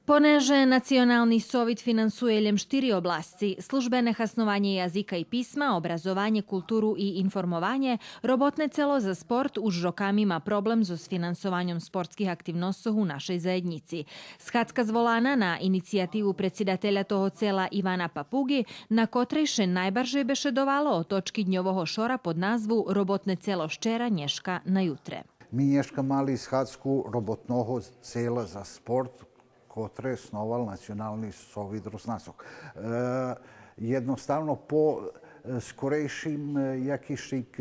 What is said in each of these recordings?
Понеже Національний совіт фінансує лjem 4 oblasti – službene hasnovanje jazika i pisma, obrazovanje, kulturu i informovanje, robotne celo za sport už rokami ima problem so sfinansovanjem sportskih aktivnosti u našej zajednici. Schadzka zvolana na inicijativu predsjedatelja toho cela Ivana Papugi, na kotrej še najbarže bešedovalo o točki dnjovoho šora pod nazvu Robotne celo ščera nješka na jutre. Mi nješka mali Schadzku robotnoho cela za sport, котре основал Национални совет руснацок. Jednostavno po skorejšim jakýšik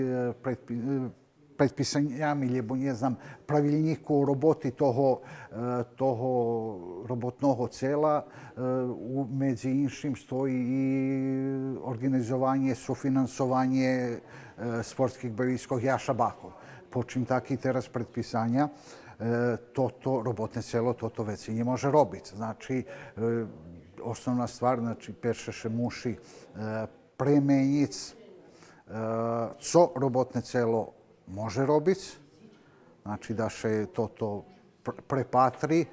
predpisaniam alebo nie znam pravilníku o roboti toho robotného cela medzi inším stojí i organizovanie, sufinansovanie sportských bojiskov Jaša Bakov. Počím taký teraz predpisania, toto robotne celo, toto veci ne može robiti. Znači, osnovna stvar, znači, perše še muši premenic, co robotne celo može robiti, znači da še toto prepatri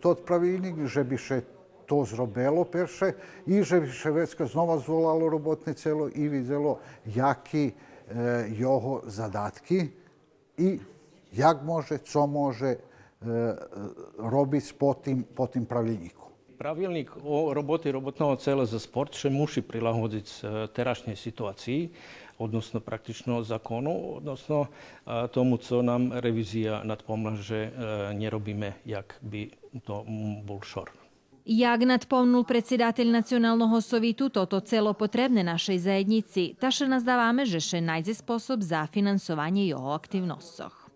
tot pravilnik, že bi še to zrobelo perše i že bi še vecka znova zvolalo robotne celo i videlo jaki jeho zadatki i jak može, co može robiti po tim pravilniku. Pravilnik o roboti robotného cela za sport še muši prilagoditi terašnjej situaciji, odnosno praktično zakonu, odnosno tomu, co nam revizija nadpomla, že nerobíme, jak by to bol šor. Jak nadpomnul predsjedatelj Nacionalnog sovitu, toto celo potrebne našej zajednici, ta še nazdávame, že še najde sposob za finansovanje jeho aktivnostoch.